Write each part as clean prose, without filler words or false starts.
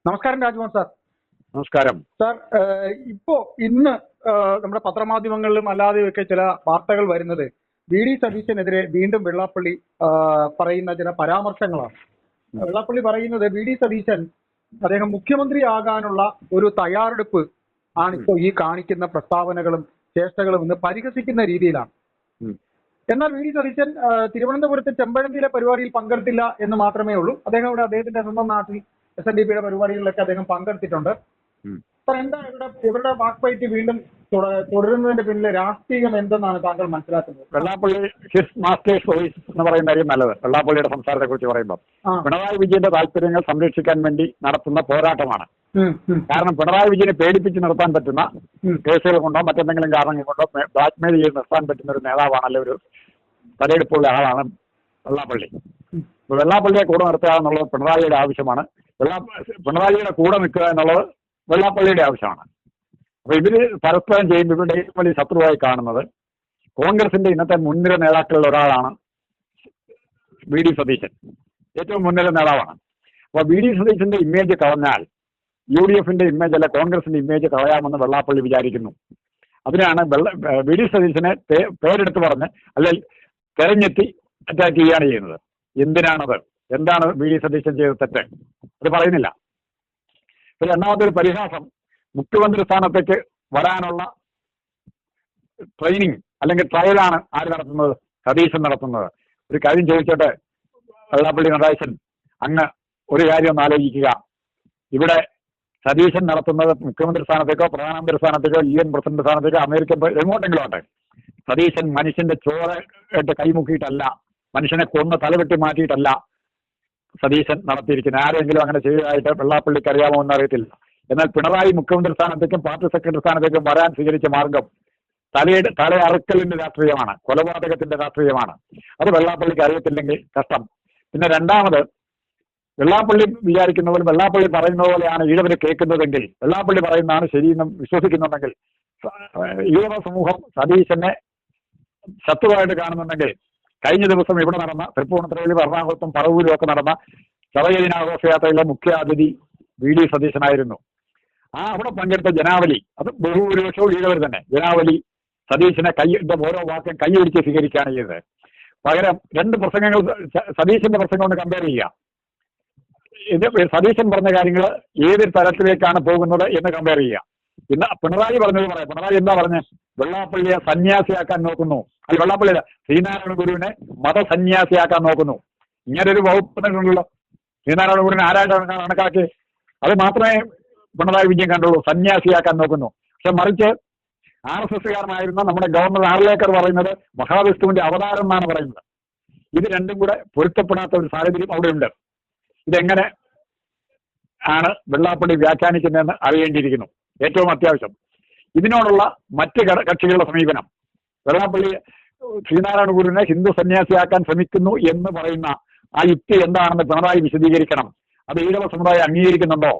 നമസ്കാരം രാജ്മോഹൻ സാർ. നമസ്കാരം സാർ, ഇന്ന് നമ്മുടെ പത്രമാധ്യമങ്ങളിലും അല്ലാതെയൊക്കെ ചില വാർത്തകൾ വരുന്നത് വി.ഡി. സതീശനെതിരെ വീണ്ടും വെള്ളാപ്പള്ളി പറയുന്ന ചില പരാമർശങ്ങളാണ്. വെള്ളാപ്പള്ളി പറയുന്നത് വി.ഡി. സതീശൻ അദ്ദേഹം മുഖ്യമന്ത്രിയാകാനുള്ള ഒരു തയ്യാറെടുപ്പ് ആണിപ്പോ ഈ കാണിക്കുന്ന പ്രസ്താവനകളും ചേഷ്ടകളും എന്ന് പരിഹസിക്കുന്ന രീതിയിലാണ്. എന്നാൽ വി.ഡി. സതീശൻ തിരുവനന്തപുരത്ത് ചെമ്പഴന്തിയിലെ പരിപാടിയിൽ പങ്കെടുത്തില്ല എന്ന് മാത്രമേ ഉള്ളൂ. അദ്ദേഹം ഇവിടെ അദ്ദേഹത്തിന്റെ സ്വന്തം നാട്ടിൽ SNDPയുടെ പരിപാടികളിലൊക്കെ അദ്ദേഹം പങ്കെടുത്തിട്ടുണ്ട്. എന്താ ഇവരുടെ വാക്പയറ്റ് വീണ്ടും തുടരുന്നതിന്റെ പിന്നിലെ രാഷ്ട്രീയം എന്തെന്നാണ് താങ്കൾ മനസ്സിലാക്കുന്നത്? വെള്ളാപ്പള്ളി ഹിസ് മാസ്റ്റേഴ്സ് വോയിസ് എന്ന് പറയുന്ന കാര്യം നല്ലത്. വെള്ളാപ്പള്ളിയുടെ സംസാരത്തെ കുറിച്ച് പറയുമ്പോൾ പിണറായി വിജയന്റെ താല്പര്യങ്ങൾ സംരക്ഷിക്കാൻ വേണ്ടി നടത്തുന്ന പോരാട്ടമാണ്. കാരണം പിണറായി വിജയനെ പേടിപ്പിച്ച് നിർത്താൻ പറ്റുന്ന കേസുകൾ കൊണ്ടോ മറ്റെന്തെങ്കിലും കാരണങ്ങൾ കൊണ്ടോ ബ്ലാക്ക്മെയിൽ ചെയ്ത് നിർത്താൻ പറ്റുന്ന ഒരു നേതാവാണല്ലോ, ഒരു തലയെടുപ്പുള്ള ആളാണ് വെള്ളാപ്പള്ളി. വെള്ളാപ്പള്ളിയെ കൂടെ നിർത്തുക എന്നുള്ളത് പിണറായിയുടെ ആവശ്യമാണ്. പിണറായിയുടെ കൂടെ നിൽക്കുക എന്നുള്ളത് വെള്ളാപ്പള്ളിയുടെ ആവശ്യമാണ്. അപ്പൊ ഇവര് പരസ്പരം ചെയ്യുമ്പോൾ ഇവരുടെ ഏറ്റവും വലിയ ശത്രുവായി കാണുന്നത് കോൺഗ്രസിന്റെ ഇന്നത്തെ മുൻനിര നേതാക്കളിൽ ഒരാളാണ് വി.ഡി. സതീശൻ. ഏറ്റവും മുൻനിര നേതാവാണ്. അപ്പൊ വി.ഡി. സതീശന്റെ ഇമേജ് കളഞ്ഞാൽ UDFന്റെ ഇമേജ് അല്ല കോൺഗ്രസിന്റെ ഇമേജ് കളയാമെന്ന് വെള്ളാപ്പള്ളി വിചാരിക്കുന്നു. അതിനാണ് വി.ഡി. സതീശനെ പേരെടുത്ത് പറഞ്ഞ് അല്ലെങ്കിൽ തെരഞ്ഞെത്തി അറ്റാക്ക് ചെയ്യുകയാണ് ചെയ്യുന്നത്. എന്തിനാണത്? എന്താണ് വി.ഡി. സതീശൻ ചെയ്ത തെറ്റ്? അത് പറയുന്നില്ല. രണ്ടാമത്തെ ഒരു പരിഹാസം, മുഖ്യമന്ത്രി സ്ഥാനത്തേക്ക് വരാനുള്ള ട്രെയിനിങ് അല്ലെങ്കിൽ ട്രയലാണ് ആര് നടത്തുന്നത്? സതീശൻ നടത്തുന്നത്. ഒരു കാര്യം ചോദിച്ചോട്ടെ വെള്ളാപ്പള്ളി നടരാജൻ, അങ്ങ് ഒരു കാര്യം ഒന്ന് ആലോചിക്കുക. ഇവിടെ സതീശൻ നടത്തുന്നത് മുഖ്യമന്ത്രി സ്ഥാനത്തേക്കോ പ്രധാനമന്ത്രി സ്ഥാനത്തേക്കോ UN പ്രസിഡന്റ് സ്ഥാനത്തേക്കോ അമേരിക്കൻ എങ്ങോട്ടെങ്കിലും ആട്ടെ, സതീശൻ മനുഷ്യന്റെ ചോരയിട്ട് കൈമുക്കിയിട്ടല്ല, മനുഷ്യനെ കൊന്ന് തലവെട്ടി മാറ്റിയിട്ടല്ല സതീശൻ നടത്തിയിരിക്കുന്നത്. ആരെങ്കിലും അങ്ങനെ ചെയ്തതായിട്ട് വെള്ളാപ്പള്ളിക്ക് അറിയാമോ എന്നറിയത്തില്ല. എന്നാൽ പിണറായി മുഖ്യമന്ത്രി സ്ഥാനത്തേക്കും പാർട്ടി സെക്രട്ടറി സ്ഥാനത്തേക്കും വരാൻ സ്വീകരിച്ച മാർഗം തലയറുക്കലിന്റെ രാഷ്ട്രീയമാണ്, കൊലപാതകത്തിന്റെ രാഷ്ട്രീയമാണ്. അത് വെള്ളാപ്പള്ളിക്ക് അറിയത്തില്ലെങ്കിൽ കഷ്ടം. പിന്നെ രണ്ടാമത്, വെള്ളാപ്പള്ളി വിചാരിക്കുന്ന പോലെ വെള്ളാപ്പള്ളി പറയുന്ന പോലെയാണ് ഈഴവര് കേൾക്കുന്നതെങ്കിൽ, വെള്ളാപ്പള്ളി പറയുന്നതാണ് ശരിയെന്നും വിശ്വസിക്കുന്നുണ്ടെങ്കിൽ, ഈഴവ സമൂഹം സതീശനെ ശത്രുവായിട്ട് കാണുന്നുണ്ടെങ്കിൽ, കഴിഞ്ഞ ദിവസം ഇവിടെ നടന്ന തൃപ്പൂണിത്തുറയിലും എറണാകുളത്തും പറവൂരും ഒക്കെ നടന്ന ശബരിമല മുഖ്യ അതിഥി വി.ഡി. സതീശനായിരുന്നു. അവിടെ പങ്കെടുത്ത ജനാവലി, അത് ബഹുഭൂരിപക്ഷവും ഈഴവർ തന്നെ, ജനാവലി സതീശനെ ഓരോ വാക്കും കൈയടിച്ച് സ്വീകരിക്കുകയാണ് ചെയ്തത്. പകരം രണ്ട് പ്രസംഗങ്ങൾ സതീശന്റെ പ്രസംഗം കൊണ്ട് കമ്പയർ ചെയ്യുക. സതീശൻ പറഞ്ഞ കാര്യങ്ങൾ ഏത് തരത്തിലേക്കാണ് പോകുന്നത് എന്ന് കമ്പയർ ചെയ്യുക. പിന്നെ പിണറായി പറഞ്ഞത് പറയാം. പിണറായി എന്താ പറഞ്ഞ്? വെള്ളാപ്പള്ളിയെ സന്യാസിയാക്കാൻ നോക്കുന്നു. അല്ല, വെള്ളാപ്പള്ളിയില്ല, ശ്രീനാരായണ ഗുരുവിനെ മതസന്യാസിയാക്കാൻ നോക്കുന്നു. ഇങ്ങനൊരു വകുപ്പുണ്ടല്ലോ. ശ്രീനാരായണ ഗുരുവിനെ ആരായിട്ടാണ് കണക്കാക്കി? അത് മാത്രമേ പിണറായി വിജയൻ കണ്ടുള്ളൂ, സന്യാസിയാക്കാൻ നോക്കുന്നു. പക്ഷെ മറിച്ച് RSSകാരനായിരുന്ന നമ്മുടെ ഗവർണർ ആർലേക്കർ പറയുന്നത് മഹാവിഷ്ണുവിന്റെ അവതാരം എന്നാണ് പറയുന്നത്. ഇത് രണ്ടും കൂടെ പൊരുത്തപ്പെടാത്ത ഒരു സാഹചര്യം അവിടെയുണ്ട്. ഇതെങ്ങനെ ആണ് വെള്ളാപ്പള്ളി വ്യാഖ്യാനിക്കുന്നതെന്ന് അറിയേണ്ടിയിരിക്കുന്നു. ഏറ്റവും അത്യാവശ്യം ഇതിനോടുള്ള മറ്റ് കക്ഷികളുടെ സമീപനം. വെള്ളാപ്പള്ളി ശ്രീനാരായണ ഗുരുവിനെ ഹിന്ദു സന്യാസിയാക്കാൻ ശ്രമിക്കുന്നു എന്ന് പറയുന്ന ആ യുക്തി എന്താണെന്ന് പിണറായി വിശദീകരിക്കണം. അത് ഈഴവ സമുദായം അംഗീകരിക്കുന്നുണ്ടോ?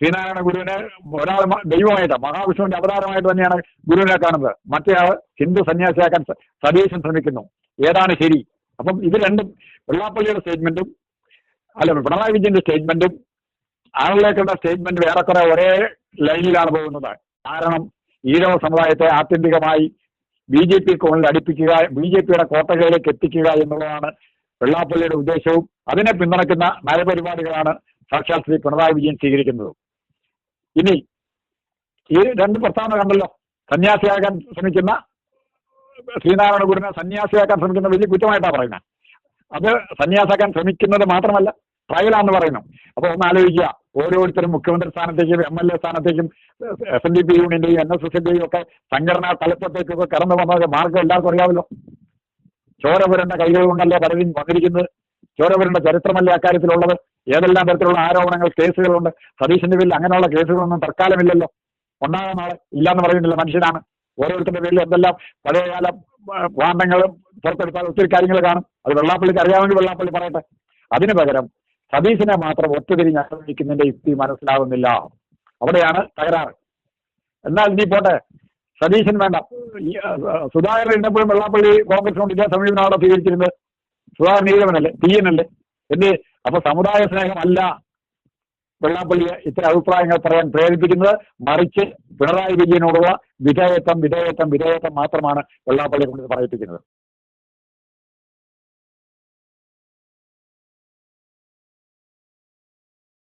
ശ്രീനാരായണ ഗുരുവിനെ ഒരാൾ ദൈവമായിട്ട്, മഹാവിഷ്ണുവിന്റെ അവതാരമായിട്ട് തന്നെയാണ് ഗുരുവിനെ കാണുന്നത്. മറ്റേയാൾ ഹിന്ദു സന്യാസിയാക്കാൻ സതീശൻ ശ്രമിക്കുന്നു. ഏതാണ് ശരി? അപ്പം ഇത് രണ്ടും, വെള്ളാപ്പള്ളിയുടെ സ്റ്റേറ്റ്മെന്റും പിണറായി വിജയന്റെ സ്റ്റേറ്റ്മെന്റും ആളിലേക്കുള്ള സ്റ്റേറ്റ്മെന്റ് ഏറെക്കുറെ ഒരേ ലൈനിലാണ് പോകുന്നത്. കാരണം ഈഴവ സമുദായത്തെ ആത്യന്തികമായി BJP കോണിൽ അടുപ്പിക്കുക, BJPയുടെ കോട്ടകളിലേക്ക് എത്തിക്കുക എന്നുള്ളതാണ് വെള്ളാപ്പള്ളിയുടെ ഉദ്ദേശവും. അതിനെ പിന്തുണയ്ക്കുന്ന നയപരിപാടികളാണ് സാക്ഷാൽ ശ്രീ പിണറായി വിജയൻ സ്വീകരിക്കുന്നത്. ഇനി ഈ രണ്ട് പ്രസ്താവന കണ്ടല്ലോ. സന്യാസിയാക്കാൻ ശ്രമിക്കുന്ന ശ്രീനാരായണ ഗുരുവിനെ സന്യാസിയാക്കാൻ ശ്രമിക്കുന്ന വലിയ കുറ്റമായിട്ടാണ് പറയുന്നത്. അത് സന്യാസാക്കാൻ ശ്രമിക്കുന്നത് മാത്രമല്ല, ട്രയലാന്ന് പറയുന്നു. അപ്പൊ ഒന്ന് ആലോചിക്കുക, ഓരോരുത്തരും മുഖ്യമന്ത്രി സ്ഥാനത്തേക്കും MLA സ്ഥാനത്തേക്കും SNDP യൂണിയന്റെയും NSSന്റെയും ഒക്കെ സംഘടനാ തലപ്പത്തേക്കൊക്കെ കടന്നു വന്നത് മാർഗം എല്ലാവർക്കും അറിയാമല്ലോ. ചോരപുരണ്ട കൈകൾ കൊണ്ടല്ലേ പലരും വന്നിരിക്കുന്നത്. ചോരപുരണ്ട ചരിത്രമല്ലേ അക്കാര്യത്തിലുള്ളത്. ഏതെല്ലാം തരത്തിലുള്ള ആരോപണങ്ങൾ, കേസുകളുണ്ട്. സതീശന്റെ പേരിൽ അങ്ങനെയുള്ള കേസുകളൊന്നും തൽക്കാലമില്ലല്ലോ. ഉണ്ടാകാൻ നാളെ ഇല്ലാന്ന് പറയുന്നില്ല. മനുഷ്യനാണ്. ഓരോരുത്തരുടെ പേരിൽ എന്തെല്ലാം പഴയകാല ഭാണ്ഡങ്ങളും പുറത്തെടുത്താൽ ഒത്തിരി കാര്യങ്ങൾ കാണും. അത് വെള്ളാപ്പള്ളിക്ക് അറിയാമെങ്കിൽ വെള്ളാപ്പള്ളി പറയട്ടെ. അതിന് പകരം സതീശനെ മാത്രം ഒത്തുതിരിഞ്ഞ് ആക്രമിക്കുന്നതിന്റെ യുക്തി മനസ്സിലാവുന്നില്ല. അവിടെയാണ് തകരാറ്. എന്നാൽ ഇനി പോട്ടെ, സതീശൻ വേണ്ട. സുധാകരൻ ഇന്നപ്പോഴും വെള്ളാപ്പള്ളി കോൺഗ്രസിനോട് ഇതേ സമീപനമാണ് സ്വീകരിച്ചിരുന്നത്. സുധാകരൻ ഈഴവനല്ലേ, തീയനല്ലേ? എന്ത്? അപ്പൊ സമുദായ സ്നേഹമല്ല വെള്ളാപ്പള്ളിയെ ഇത്തരം അഭിപ്രായങ്ങൾ പറയാൻ പ്രേരിപ്പിക്കുന്നത്. മറിച്ച് പിണറായി വിജയനോടുള്ള വിധേയത്വം മാത്രമാണ് വെള്ളാപ്പള്ളിയെ കൊണ്ട് പറയിപ്പിക്കുന്നത്.